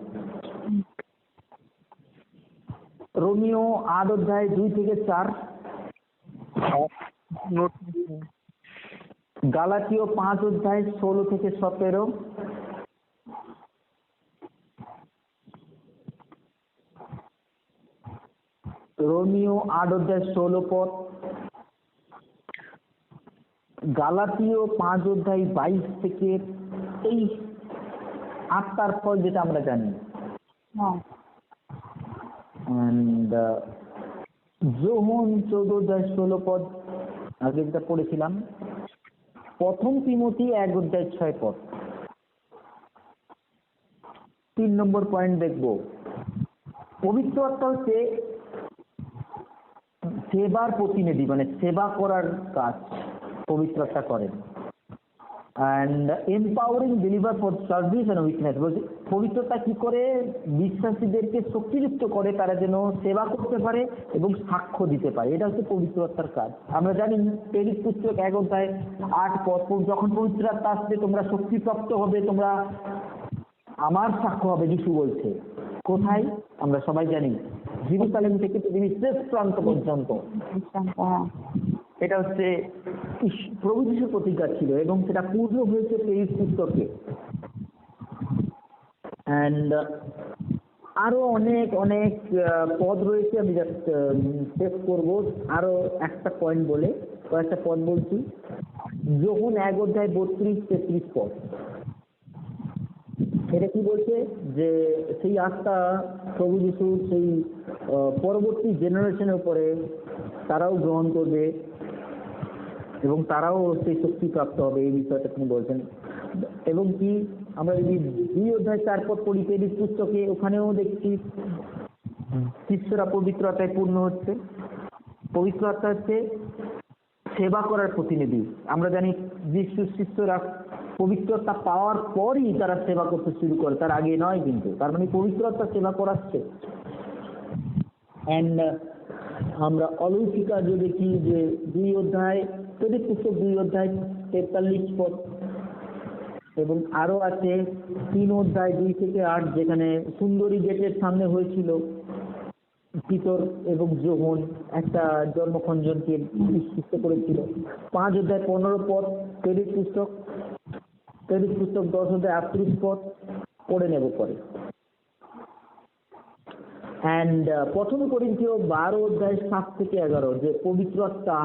রোমিও 8:2-4, গালাতীয় 5:16-17, রোমিও 8:16, গালাতীয় 5:22 এই আত্মার ফল যেটা আমরা জানি। যোহন 14:16, আগে যেটা পড়েছিলাম। প্রথম তিমোথী 1:6। 3 নম্বর পয়েন্ট দেখব, পবিত্র আত্মা হচ্ছে সেবার প্রতিনিধি, মানে সেবা করার কাজ পবিত্র আত্মা করেন। and empowering believer for service and witness। বলছে পবিত্রতা কি করে? বিশ্বাসীদেরকে শক্তিযুক্ত করে, তারা যেন সেবা করতে পারে এবং সাক্ষ্য দিতে পারে। এটা হচ্ছে পবিত্র আত্মার কাজ। আমরা জানি প্রেরিত পুস্তক 1:8, যখন পবিত্র আত্মা আসবে তোমরা শক্তিপ্রাপ্ত হবে, তোমরা আমার সাক্ষ্য হবে, যিশু বলছে। কোথায়? আমরা সবাই জানি, জেরুজালেম থেকে পৃথিবীর শেষ প্রান্ত পর্যন্ত। এটা হচ্ছে প্রভু যিশুর প্রতিজ্ঞা ছিল এবং সেটা পূর্ণ হয়েছে প্রেরিত পুস্তকে। অ্যান্ড আরো অনেক অনেক পদ রয়েছে, আমি জাস্ট শেষ করবো আরো একটা পয়েন্ট বলে, কয়েকটা পদ বলছি। যোহন 1:32-33 এটা কি বলছে? যে সেই আত্মা প্রভু যিশু সেই পরবর্তী জেনারেশনের উপরে তারাও গ্রহণ করবে এবং তারাও সেই শক্তি প্রাপ্ত হবে, এই বিষয়টা তিনি বলছেন। এবং কি আমরা যদি 2:4 পড়ি প্রেরিত পুস্তকে, ওখানেও দেখছি শিষ্যরা পবিত্র আত্মায় পূর্ণ হচ্ছে। পবিত্র আত্মা হচ্ছে সেবা করার প্রতিনিধি। আমরা জানি যিশুর শিষ্যরা পবিত্রতা পাওয়ার পরই তারা সেবা করতে শুরু করে, তার আগে নয় কিন্তু। তার মানে পবিত্রতা সেবা করাচ্ছে। অ্যান্ড আমরা অলৌকিক কার্য দেখি যে 2 প্রেরিত পুস্তক 2:43 এবং আরো আছে 3:2-8, যেখানে সুন্দরী গেটের সামনে হয়েছিল পিতর এবং যোহন একটা জন্মখঞ্জনকে সৃষ্টি করেছিল। 5 অধ্যায় 15 পদ প্রেরিত পুস্তক 10 অধ্যায় 38 পদ পড়ে নেব পরে। অ্যান্ড প্রথম করিন্থীয় 12 অধ্যায় 7 থেকে 11 যে পবিত্র আত্মা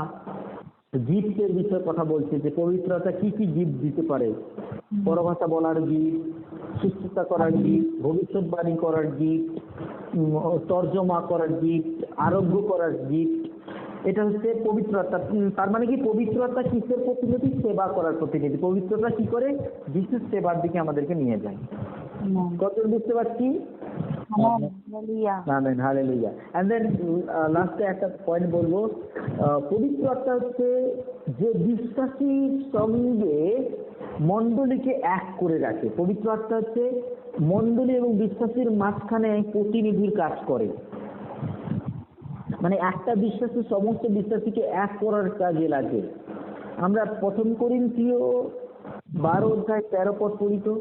গিফটের বিষয়ে কথা বলছে, যে পবিত্র আত্মা কি কি গিফট দিতে পারে। পরভাষা বলার গিফট, সুস্থতা করার গিফট, ভবিষ্যৎবাণী করার গিফট, তর্জমা করার গিফট, আরোগ্য করার গিফট। এটা হচ্ছে পবিত্র আত্মা। তার মানে কি পবিত্র আত্মা কিসের প্রতিনিধি? সেবা করার প্রতিনিধি। পবিত্রতা কি করে? যিশুর সেবার দিকে আমাদেরকে নিয়ে যায়। কতজন বুঝতে পারছি? Amen, hallelujah. এন্ড দেন লাস্টে একটা পয়েন্ট বলবো, পবিত্র আত্মা হচ্ছে যে বিশ্বাসীর সঙ্গে মণ্ডলীকে এক করে রাখে। পবিত্র আত্মা হচ্ছে মণ্ডলী এবং বিশ্বাসীর মাঝখানে প্রতিনিধির কাজ করে। মানে একটা বিশ্বাসী সমস্ত বিশ্বাসীকে এক করার কাজে লাগে। আমরা প্রথম করিন্থীয় 12 অধ্যায় 13 পদ পড়ি তো।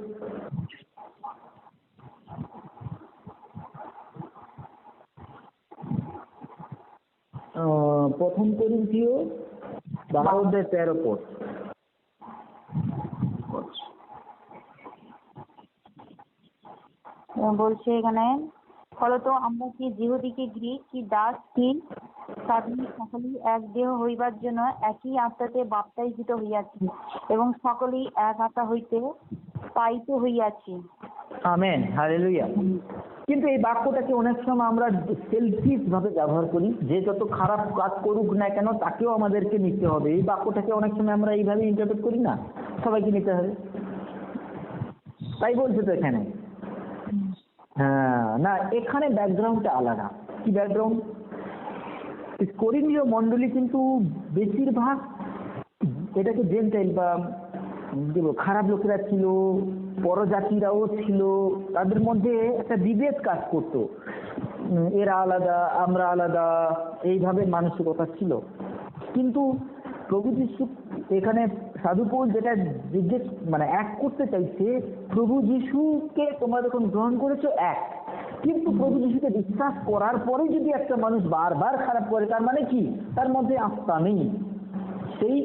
প্রথম করিন্থীয় 12 অধ্যায় 13 পদ। বলছে এখানে, ফলত আমরা কি যিহুদি কি গ্রীক কি দাস কি স্বাধীন সকলেই এক দেহ হইবার জন্য একই আত্মাতে বাপ্তাইজিত হইয়াছি এবং সকলেই এক আত্মা হইতে পাইত হইয়াছি। Amen, hallelujah. কিন্তু এই বাক্যটাকে অনেক সময় আমরা সেলফিশ ভাবে ব্যবহার করি, যে যত খারাপ কাজ করুক না কেন তাকেও আমাদেরকে নিতে হবে। এই বাক্যটাকে অনেক সময় আমরা এইভাবে ইন্টারপ্রেট করি না, সবাইকে নিতে হবে, তাই বলছে তো এখানে। হ্যাঁ, না এখানে ব্যাকগ্রাউন্ডটা আলাদা। কি ব্যাকগ্রাউন্ড? করিন্থীয় মণ্ডলী কিন্তু বেশিরভাগ এটাকে জেন্টাইল বা খারাপ লোকেরা ছিল, পরজাতিরাও ছিল। তাদের মধ্যে একটা বিভেদ কাজ করত, এরা আলাদা আমরা আলাদা, এইভাবে মানসিকতা ছিল। কিন্তু প্রভু যিশু এখানে সাধু পৌল যেটা জিজ্ঞেস মানে এক করতে চাইছে, প্রভু যিশুকে তোমরা যখন গ্রহণ করেছো এক, কিন্তু প্রভু যিশুকে বিশ্বাস করার পরে যদি একটা মানুষ বারবার খারাপ করে, তার মানে কি? তার মধ্যে আস্থা নেই। সেই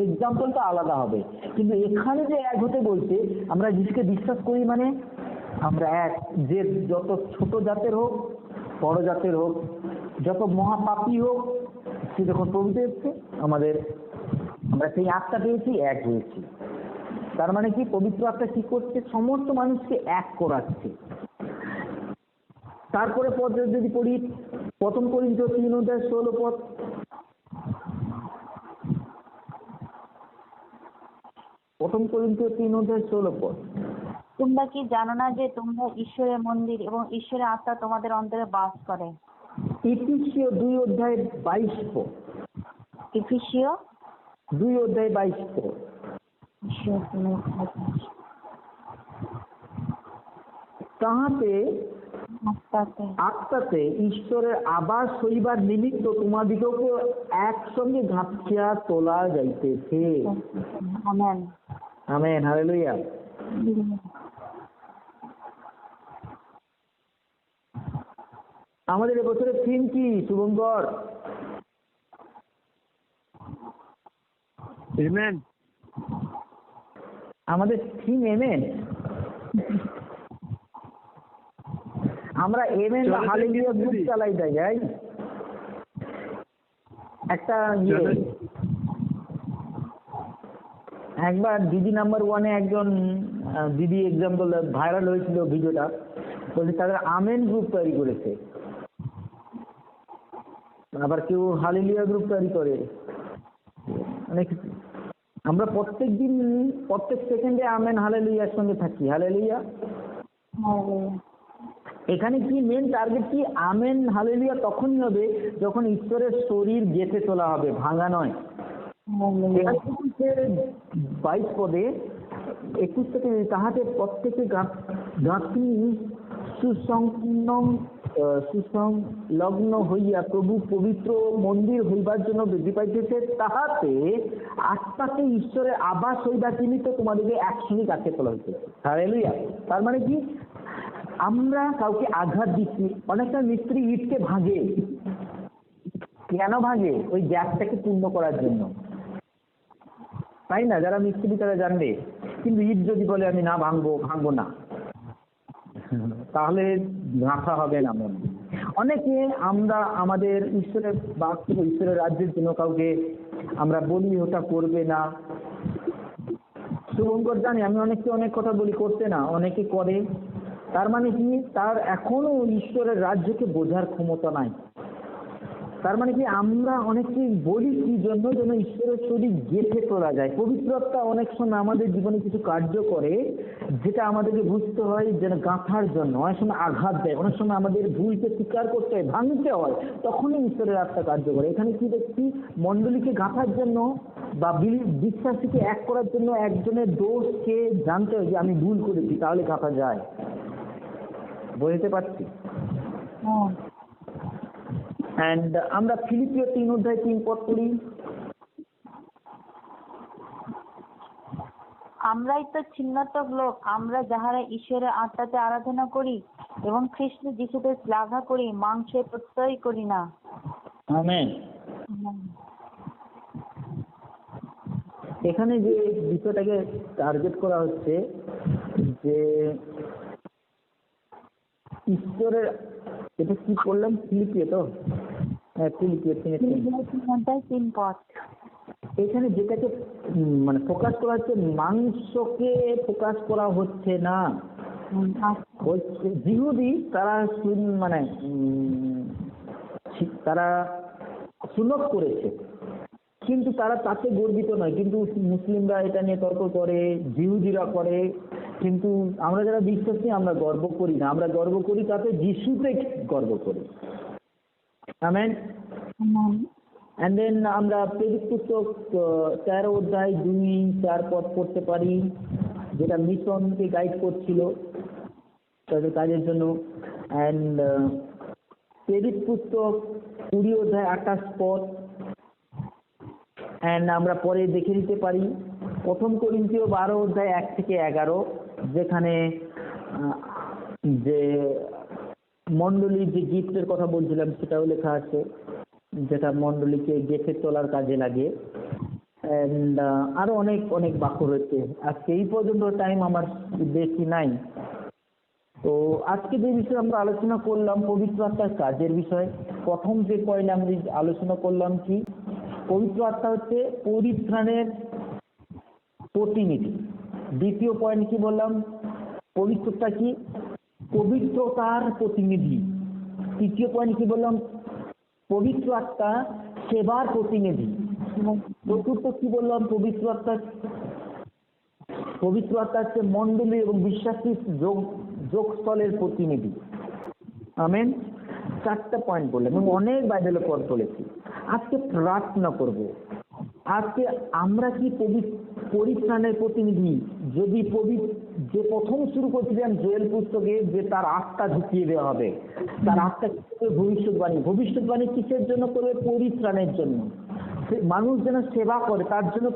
এক্সাম্পলটা আলাদা হবে। কিন্তু এখানে যে এক হতে বলছে, আমরা যিশুকে বিশ্বাস করি মানে আমরা এক। যে যত ছোট জাতের হোক, বড় জাতের হোক, যত মহাপাপী হোক, সে যখন প্রভুতে এসছে আমরা সেই আত্মা পেয়েছি, এক হয়েছি। তার মানে কি? পবিত্র আত্মা কি করছে? সমস্ত মানুষকে এক করাচ্ছে। তারপরে পদ যদি পড়ি, প্রথম করিন্থীয় 3 অধ্যায় 16 পদ। প্রথম করিন্থীয় 3 অধ্যায় 16 পদ। তোমরা কি জানো না যে তোমরা ঈশ্বরের মন্দির এবং ঈশ্বরের আত্মা তোমাদের অন্তরে বাস করে? এফেসীয় 2 অধ্যায় 22 পদ। এফেসীয় 2 অধ্যায় 22 পদ। তাহাতে আত্মাতে ঈশ্বরের আবাস হইবার নিমিত্ত তোমাদিগকে একসঙ্গে গাঁথিয়া তোলা যাইতেছে। Amen, amen, hallelujah. আমাদের এবছরের থিম কি শুভঙ্কর? আমেন। আমাদের থিম আমেন। আমরা আমেন বা হালেলুয়া গ্রুপ চালাই যাই। একটা একবার দিদি নাম্বার 1-এ একজন দিদি এক্সাম্পল ভাইরাল হয়েছিল ভিডিওটা, বলছে তাদের আমেন গ্রুপ তৈরি করেছে। আবার কেউ হালেলুয়া গ্রুপ তৈরি করে। অনেক আমরা প্রত্যেক দিন প্রত্যেক সেকেন্ডে আমেন হালেলুয়ার সঙ্গে থাকি। হালেলুয়া। এখানে কি মেন টার্গেট কি? আমেন হালেলুয়া তখনই হবে যখন ঈশ্বরের শরীর গেঁথে তোলা হবে, ভাঙা নয়। 22 পদে 21 থেকে, তাহাতে প্রত্যেকে গাঁথনি সুসংলগ্ন হইয়া প্রভু পবিত্র মন্দির হইবার জন্য বৃদ্ধি পাইতেছে, তাহাতে আত্মাকে ঈশ্বরের আবাস হইবার নিমিত্ত তোমাদেরকে একসঙ্গে গাঁথিয়া তোলা হইতেছে। হালেলুয়া। তার মানে কি? আমরা কাউকে আঘাত দিচ্ছি। অনেকটা মিস্ত্রি ইটকে ভাঙে, কেন ভাঙে? ওই গ্যাপটাকে পূর্ণ করার জন্য, তাই না? যারা মিস্ত্রি তারা জানবে। কিন্তু ইট যদি বলে আমি না ভাঙবো না, তাহলে গাঁথা হবে না মন। অনেকে আমরা আমাদের ঈশ্বরের বাক্য, ঈশ্বরের রাজ্যের জন্য কাউকে আমরা বলি ওটা করবে না। শুভঙ্কর জানি আমি অনেককে অনেক কথা বলি, করতে না, অনেকে করে। তার মানে কি? তার এখনো ঈশ্বরের রাজ্যকে বোঝার ক্ষমতা নাই। তার মানে কি? আমরা অনেকেই বলি কি জন্য? যেন ঈশ্বরের শরীর গেঁথে তোলা যায়। পবিত্রতা অনেক সময় আমাদের জীবনে কিছু কার্য করে যেটা আমাদেরকে বুঝতে হয় যেন গাঁথার জন্য। অনেক সময় আঘাত দেয়, অনেক সময় আমাদের ভুলকে স্বীকার করতে হয়, ভাঙতে হয়, তখনই ঈশ্বরের আত্মা কার্য করে। এখানে কি দেখছি? মণ্ডলীকে গাঁথার জন্য বা বিশ্বাসীকে এক করার জন্য একজনের দোষকে জানতে হয় যে আমি ভুল করেছি, তাহলে গাঁথা যায়। বুঝতে পারছি? অ্যান্ড আমরা ফিলিপিও 3:3 পড়ি। আমরাই তো ছিন্নতক লোক, আমরা যাহারা ঈশ্বরের আত্মাতে আরাধনা করি এবং খ্রিস্ট যিশুতে শ্লাঘা করি, মাংসে প্রত্যয় করি না। আমেন। এখানে যে বিষয়টাকে টার্গেট করা হচ্ছে যে ঈশ্বরের, এটা কি করলাম? ফিলিপিও তো, হ্যাঁ ফিলিপিও 3 পদ। এখানে যেটাকে মানে ফোকাস করা হচ্ছে, মাংসকে ফোকাস করা হচ্ছে না। জিহুদি তারা মানে তারা সুন্নত করেছে, কিন্তু তারা তাতে গর্বিত নয়। কিন্তু মুসলিমরা এটা নিয়ে তর্ক করে, জিহুদিরা করে। কিন্তু আমরা যারা বিশ্বাসী আমরা গর্ব করি না, আমরা গর্ব করি তাতে যিশুতে গর্ব করি। আমেন। এন্ড দেন আমরা প্রেরিত পুস্তক 13:2-4 পদ পড়তে পারি, যেটা মিশনকে গাইড করছিল তাদের কাজের জন্য। অ্যান্ড প্রেরিত পুস্তক 20:28 পদ। অ্যান্ড আমরা পরে দেখে নিতে পারি 1 করিন্থীয় 12:1-11, যেখানে যে মণ্ডলীর যে গিফটের কথা বলছিলাম সেটাও লেখা আছে, যেটা মণ্ডলীকে গেঁথে তোলার কাজে লাগে। অ্যান্ড আরো অনেক অনেক বাক্য রয়েছে। আজকে এই পর্যন্ত টাইম আমার বেশি নাই। তো আজকে যে বিষয়ে আমরা আলোচনা করলাম পবিত্র আত্মার কাজের বিষয়। প্রথম যে পয়েন্ট আমরা আলোচনা করলাম কি? পবিত্র আত্মা হচ্ছে পরিত্রাণের প্রতিনিধি। দ্বিতীয় পয়েন্ট কি বললাম? পবিত্রতা কি? পবিত্রতার প্রতিনিধি। তৃতীয় পয়েন্ট কি বললাম? পবিত্র আত্মা সেবার প্রতিনিধি। চতুর্থ কি বললাম? পবিত্র আত্মা হচ্ছে মণ্ডলী এবং বিশ্বাসী যোগস্থলের প্রতিনিধি। আমেন। 4টা পয়েন্ট বললাম এবং অনেক বাইবেলের পদ বলেছি। আজকে প্রার্থনা করব। আজকে আমরা কি পরিত্রাণের প্রতিনিধি? যদি যে প্রথম শুরু করছিলাম জোয়েল পুস্তকে, যে তার আত্মা ঢুকিয়ে দেওয়া হবে, তার আত্মা ভবিষ্যৎবাণী কিসের জন্য করবে? পরিত্রাণের জন্য। মানুষ যেন সেবা করে তার জন্য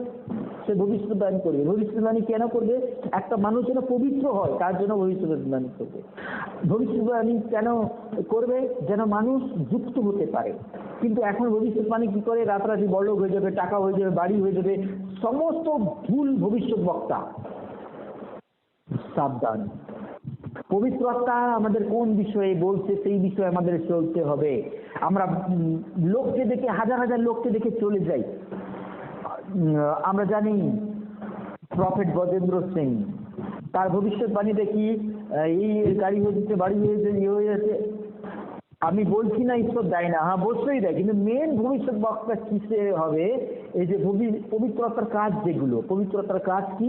সে ভবিষ্যৎবাণী করবে। ভবিষ্যৎবাণী কেন করবে? একটা মানুষ যেন পবিত্র হয় তার জন্য ভবিষ্যৎবাণী করবে। ভবিষ্যৎবাণী কেন করবে? যেন মানুষ যুক্ত হতে পারে। কিন্তু এখন ভবিষ্যৎবাণী কি করে? রাতারাতি বড়লোক হয়ে যাবে, টাকা হয়ে যাবে, বাড়ি হয়ে যাবে, সমস্ত ভুল ভবিষ্যৎ বক্তা। সাবধান। পবিত্র আত্মা আমাদের কোন বিষয়ে বলছে সেই বিষয়ে আমাদের চলতে হবে। আমরা লোককে দেখে, হাজার হাজার লোককে দেখে চলে যাই। আমরা জানি প্রফেট গজেন্দ্র সিং, তার ভবিষ্যৎবাণী দেখি এই গাড়ি হয়ে যাচ্ছে, বাড়ি হয়ে যাচ্ছে, ইয়ে হয়ে যাচ্ছে। আমি বলছি না ঈশ্বর দেয় না, হ্যাঁ অবশ্যই দেয়, কিন্তু মেন ভবিষ্যৎ বক্তা কিসে হবে? এই যে পবিত্রতার কাজ, যেগুলো পবিত্রতার কাজ কি?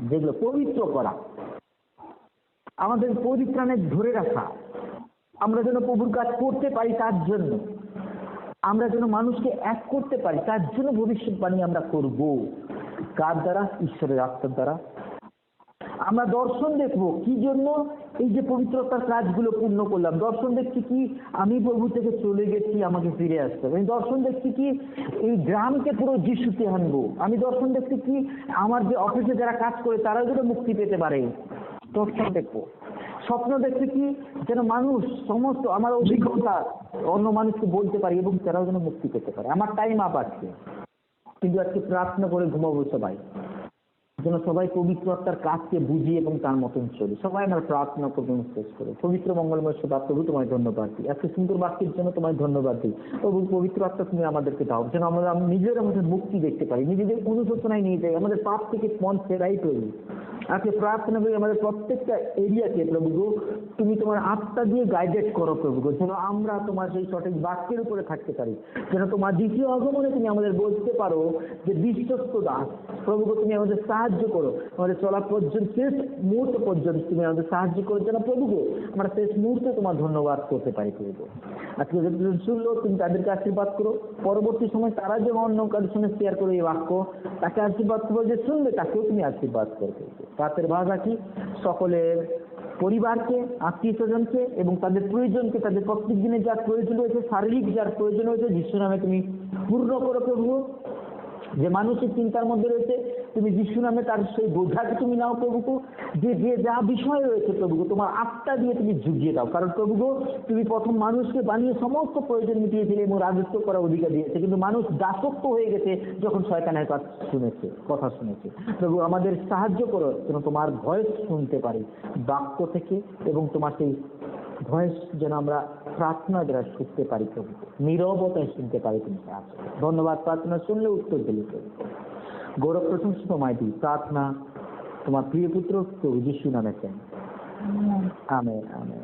যেগুলো পবিত্র করা, আমাদের পরিত্রাণে ধরে রাখা, আমরা যেন প্রভুর কাজ করতে পারি তার জন্য, আমরা যেন মানুষকে এক করতে পারি তার জন্য ভবিষ্যৎবাণী আমরা করব। কার দ্বারা? ঈশ্বরের আত্মার দ্বারা। আমরা দর্শন দেখব কি জন্য? এই যে পবিত্রতার কাজগুলো পূর্ণ করলাম। দর্শন দেখছি কি? আমি প্রভু থেকে চলে গেছি, আমাকে ফিরে আসতে হবে। আমি দর্শন দেখছি কি? এই গ্রামকে পুরো যিশুতে আনবো। আমি দর্শন দেখছি কি? আমার যে অফিসে যারা কাজ করে তারাও যেন মুক্তি পেতে পারে। দর্শন দেখবো। স্বপ্ন দেখতে কি যেন মানুষ সমস্ত আমার অভিজ্ঞতা অন্য মানুষকে বলতে পারি এবং তারাও যেন মুক্তি পেতে পারে। আমার টাইম আপ আজকে, কিন্তু আজকে প্রার্থনা করে ঘুমাবো সবাই, যেন সবাই পবিত্র আত্মার কাজকে বুঝি এবং তার মতন চলি। সবাই আমরা প্রার্থনা করবো শেষ করে। পবিত্র মঙ্গলময় সদা প্রভু তোমায় ধন্যবাদ দিই, আজকে সুন্দর বাক্যের জন্য তোমায় ধন্যবাদ দিই। এবং পবিত্র আত্মা তুমি আমাদেরকে দাও, যেন আমরা নিজের মধ্যে মুক্তি দেখতে পারি, নিজেদের অনুশোচনায় নিয়ে যাই, আমাদের পাপ থেকে মন ফেরাই তৈরি। আজকে প্রার্থনা করি আমাদের প্রত্যেকটা এরিয়াকে প্রভু গো তুমি তোমার আত্মা দিয়ে গাইডেড করো প্রভু গো, যেন আমরা তোমার সেই সঠিক বাক্যের উপরে থাকতে পারি, যেন তোমার দ্বিতীয় আগমনে তুমি আমাদের বলতে পারো যে বিশ্বস্ত দাস। প্রভু গো তুমি আমাদের সাহায্য করো, আমাদের চলা পর্যন্ত শেষ মুহূর্ত পর্যন্ত তুমি আমাদের সাহায্য করো, যেন প্রভু গো আমরা শেষ মুহূর্তে তোমার ধন্যবাদ করতে পারি প্রভু গো। আজকে যতজন শুনলো তুমি তাদেরকে আশীর্বাদ করো, পরবর্তী সময় তারা যে অন্য কারোর সঙ্গে শেয়ার করো এই বাক্য, তাকে আশীর্বাদ করো, যে শুনবে তাকেও তুমি আশীর্বাদ করবে। রাতের ভাষা কি সকলের পরিবারকে, আত্মীয় স্বজনকে এবং তাদের প্রয়োজনকে, তাদের প্রত্যেক দিনে যার প্রয়োজন রয়েছে, শারীরিক যার প্রয়োজন রয়েছে, যিশু নামে তুমি পূর্ণ করো প্রভু। যে মানুষের চিন্তার মধ্যে রয়েছে তুমি যিশু নামে তার সেই বোঝাকে তুমি নাও প্রভু, যে যে যা বিষয় রয়েছে প্রভু তোমার আত্মা দিয়ে তুমি জুগিয়ে দাও। কারণ প্রভু তুমি প্রথম মানুষকে বানিয়ে সমস্ত প্রয়োজন মিটিয়েছিলে এবং রাজত্ব করার অধিকার দিয়েছে, কিন্তু মানুষ দাসত্ব হয়ে গেছে যখন শয়তানের কথা শুনেছে। প্রভু আমাদের সাহায্য করো যেন তোমার ভয়েস শুনতে পারি বাক্য থেকে, এবং তোমার সেই ভয়েস যেন আমরা প্রার্থনা দ্বারা শিখতে পারি প্রভু, নীরবতায় শুনতে পারি। তুমি সাহায্য ধন্যবাদ, প্রার্থনা শুনলে উত্তর দিলে প্রভু। গৌরব প্রশংসা তোমায় দিই, প্রার্থনা তোমার প্রিয় পুত্র প্রভু যিশু নামে চাই, আমেন আমেন।